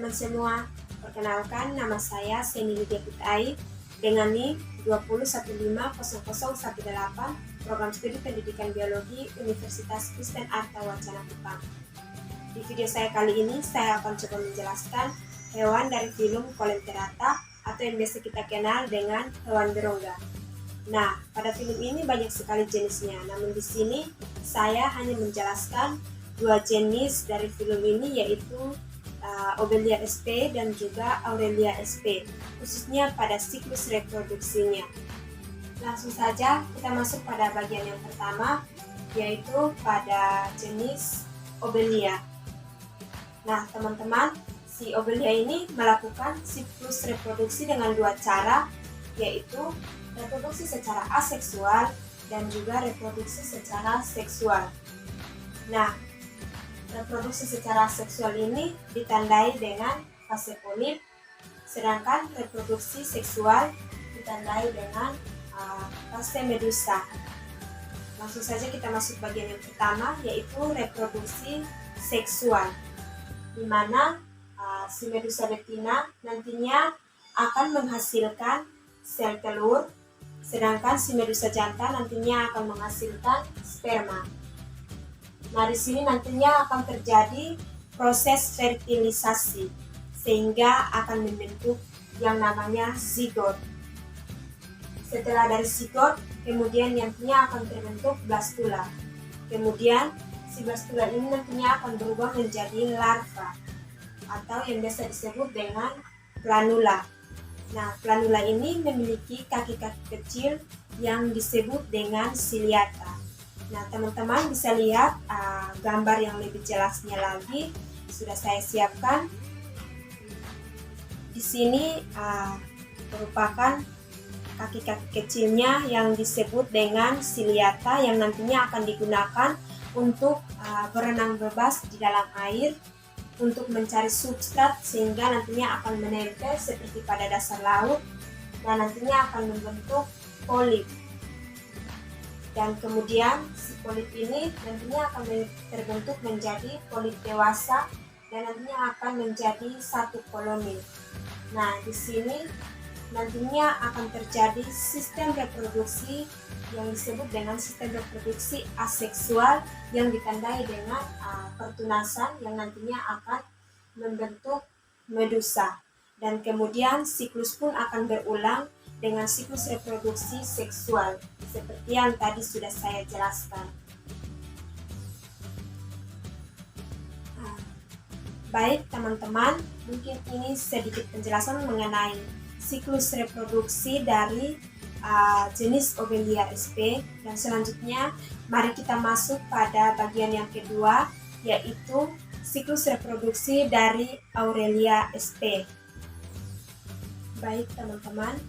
teman-teman semua, perkenalkan nama saya Seni Lydia Putai dengan NIM 201500018 Program Studi Pendidikan Biologi Universitas Kristen Arta Wacana Kupang. Di video saya kali ini, saya akan coba menjelaskan hewan dari film Coleoptera atau yang biasa kita kenal dengan hewan berongga. Nah, pada film ini banyak sekali jenisnya, namun di sini saya hanya menjelaskan dua jenis dari film ini, yaitu Obelia sp dan juga Aurelia sp, khususnya pada siklus reproduksinya. Langsung saja kita masuk pada bagian yang pertama, yaitu pada jenis Obelia. Nah, teman-teman, si Obelia ini melakukan siklus reproduksi dengan dua cara, yaitu reproduksi secara aseksual dan juga reproduksi secara seksual. Nah, reproduksi secara seksual ini ditandai dengan fase polip, sedangkan reproduksi seksual ditandai dengan fase medusa. Langsung saja kita masuk bagian yang pertama, yaitu reproduksi seksual, di mana si medusa betina nantinya akan menghasilkan sel telur, sedangkan si medusa jantan nantinya akan menghasilkan sperma. Nah, di sini nantinya akan terjadi proses fertilisasi sehingga akan membentuk yang namanya zigot. Setelah dari zigot, kemudian nantinya akan terbentuk blastula. Kemudian si blastula ini nantinya akan berubah menjadi larva atau yang biasa disebut dengan planula. Nah, planula ini memiliki kaki-kaki kecil yang disebut dengan ciliata. Nah, teman-teman bisa lihat gambar yang lebih jelasnya lagi sudah saya siapkan. Di sini merupakan kaki-kaki kecilnya yang disebut dengan ciliata yang nantinya akan digunakan untuk berenang bebas di dalam air untuk mencari substrat sehingga nantinya akan menempel seperti pada dasar laut dan nantinya akan membentuk polip. Dan kemudian si polip ini nantinya akan terbentuk menjadi polip dewasa dan nantinya akan menjadi satu koloni. Nah, di sini nantinya akan terjadi sistem reproduksi yang disebut dengan sistem reproduksi aseksual yang ditandai dengan pertunasan yang nantinya akan membentuk medusa. Dan kemudian siklus pun akan berulang dengan siklus reproduksi seksual seperti yang tadi sudah saya jelaskan. Baik teman-teman, mungkin ini sedikit penjelasan mengenai siklus reproduksi dari jenis Obelia sp, dan selanjutnya mari kita masuk pada bagian yang kedua, yaitu siklus reproduksi dari Aurelia sp. Baik teman-teman,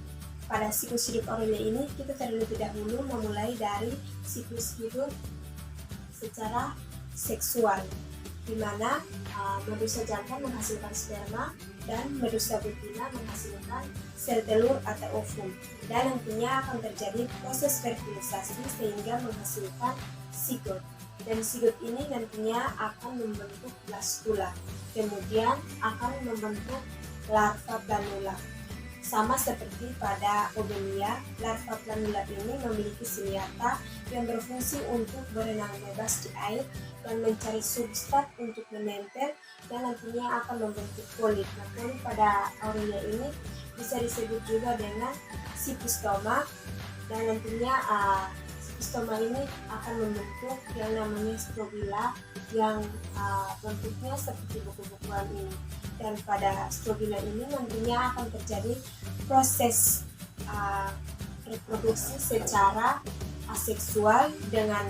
pada siklus hidup Aurelia ini kita terlebih dahulu memulai dari siklus hidup secara seksual, di mana medusa jantan menghasilkan sperma dan medusa betina menghasilkan sel telur atau ovum, dan nantinya akan terjadi proses fertilisasi sehingga menghasilkan zigot, dan zigot ini nantinya akan membentuk blastula, kemudian akan membentuk larva planula. Sama seperti pada Obelia, larva planula ini memiliki ciliata yang berfungsi untuk berenang bebas di air dan mencari substrat untuk menempel dan nantinya akan membentuk polip. Nah, polip pada Aurelia ini bisa disebut juga dengan cytostoma, dan nantinya cytostoma ini akan membentuk yang namanya strobila yang bentuknya seperti buku-bukuan ini. Dan pada strobila ini nantinya akan terjadi proses reproduksi secara aseksual dengan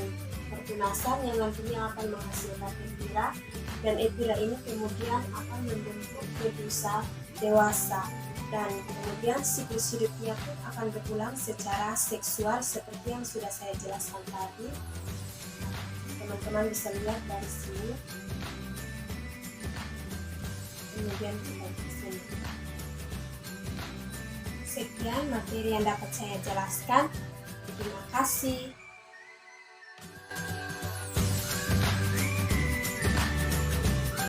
pertunasan yang nantinya akan menghasilkan epira, dan epira ini kemudian akan membentuk medusa dewasa, dan kemudian siklus hidupnya pun akan berulang secara seksual seperti yang sudah saya jelaskan tadi. Teman-teman bisa lihat dari sini. Kemudian kita di sini. Sekian materi yang dapat saya jelaskan. Terima kasih.